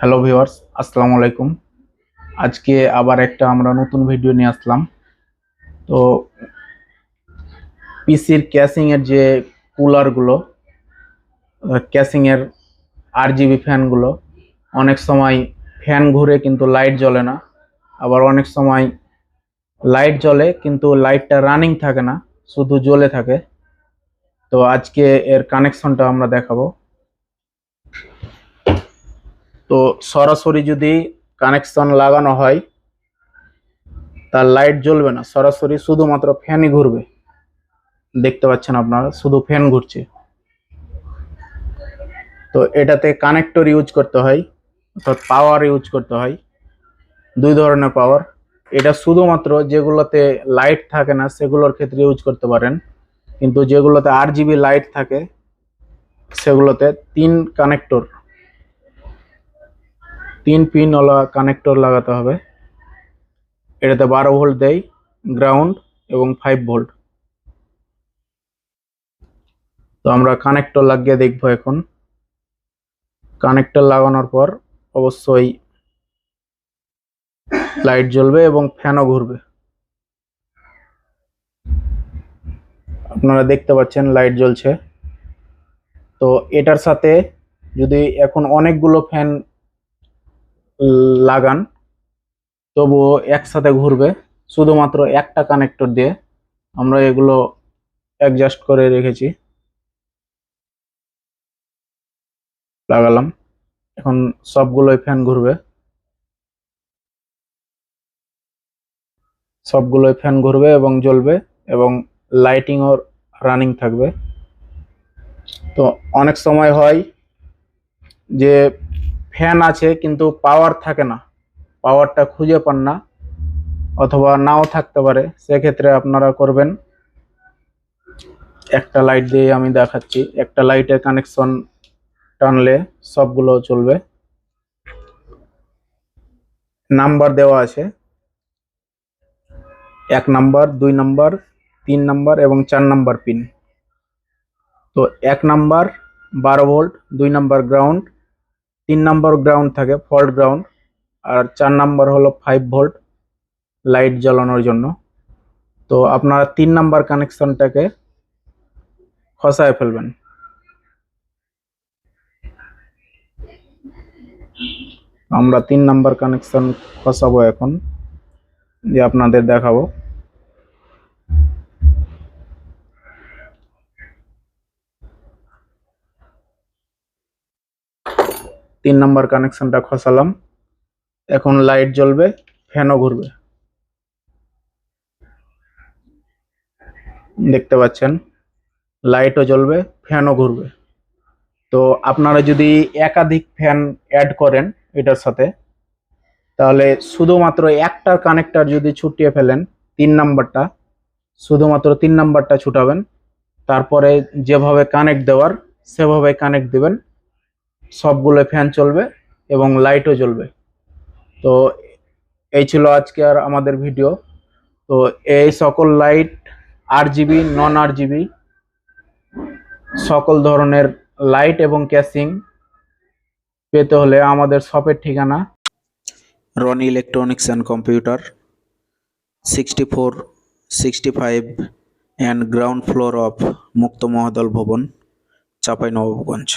Hello viewers, আসসালামু আলাইকুম। আজকে আবার একটা আমরা নতুন ভিডিও নিয়ে আসলাম। তো পিসির ক্যাসিং এর যে কুলারগুলো, ক্যাসিং এর আরজিবি ফ্যানগুলো, অনেক সময় ফ্যান ঘুরে কিন্তু লাইট জ্বলে না, আবার অনেক সময় লাইট জ্বলে কিন্তু লাইটটা রানিং থাকে না, শুধু জ্বলে থাকে। তো আজকে এর কানেকশনটা আমরা দেখাবো। তো সরাসরি যদি কানেকশন লাগানো হয় তার লাইট জ্বলবে না, সরাসরি শুধুমাত্র ফ্যানই ঘুরবে। দেখতে পাচ্ছেন আপনারা, শুধু ফ্যান ঘুরছে। তো এটাতে কানেক্টর ইউজ করতে হয়, অর্থাৎ পাওয়ার ইউজ করতে হয়, দুই ধরনের পাওয়ার। এটা শুধুমাত্র যেগুলোতে লাইট থাকে না সেগুলোর ক্ষেত্রে ইউজ করতে পারেন, কিন্তু যেগুলোতে RGB লাইট থাকে সেগুলোতে তিন পিনওয়ালা কানেক্টর লাগাতে হবে। এটাতে 12 ভোল্ট দেয়, গ্রাউন্ড এবং 5 ভোল্ট। তো আমরা কানেক্টর লাগিয়ে দেখবো এখন। কানেক্টর লাগানোর পর অবশ্যই লাইট জ্বলবে এবং ফ্যানও ঘুরবে। আপনারা দেখতে পাচ্ছেন লাইট জ্বলছে। তো এটার সাথে যদি এখন অনেকগুলো ফ্যান লাগান তবুও একসাথে ঘুরবে, শুধুমাত্র একটা কানেক্টর দিয়ে আমরা এগুলো অ্যাডজাস্ট করে রেখেছি। লাগালাম, এখন সবগুলোই ফ্যান ঘুরবে, সবগুলোই ফ্যান ঘুরবে এবং জ্বলবে এবং লাইটিংও রানিং থাকবে। তো অনেক সময় হয় যে ফ্যান আছে কিন্তু পাওয়ার থাকে না, পাওয়ারটা খুঁজে পান না, অথবা নাও থাকতে পারে। সেক্ষেত্রে আপনারা করবেন, একটা লাইট দিয়ে আমি দেখাচ্ছি, একটা লাইটের কানেকশন টানলে সবগুলো চলবে। নাম্বার দেওয়া আছে, 1 নাম্বার, 2 নাম্বার, 3 নাম্বার এবং 4 নাম্বার পিন। তো 1 number 12 volt, 2 number ground, 3 number ground থাকে ফল্ট গ্রাউন্ড, আর 4 নাম্বার হলো 5 ভোল্ট লাইট জ্বালানোর জন্য। তো আপনারা 3 নাম্বার কানেকশনটাকে খসায় ফেলবেন। আমরা 3 নাম্বার কানেকশন খসাবো এখন, যে আপনাদের দেখাবো। তিন নাম্বার কানেকশনটা খসালাম, এখন লাইট জ্বলবে, ফ্যানও ঘুরবে। দেখতে পাচ্ছেন লাইটও জ্বলবে, ফ্যানও ঘুরবে। তো আপনারা যদি একাধিক ফ্যান অ্যাড করেন এটার সাথে, তাহলে শুধুমাত্র একটা কানেক্টর যদি ছুটিয়ে ফেলেন, 3 নাম্বারটা, শুধুমাত্র 3 নাম্বারটা ছুটাবেন, তারপরে যেভাবে কানেক্ট দেওয়ার সেভাবে কানেক্ট দিবেন, সবগুলো ফ্যান চলবে এবং লাইটও জ্বলবে। তো এই ছিল আজকে আর আমাদের ভিডিও। তো এই সকল লাইট RGB, নন RGB সকল ধরনের লাইট এবং ক্যাসিং পেতে হলে আমাদের শপের ঠিকানা Rony electronics and computer, 64, 65 and ground floor of মুক্ত মহাদল ভবন, চাঁপাইনবাবগঞ্জ।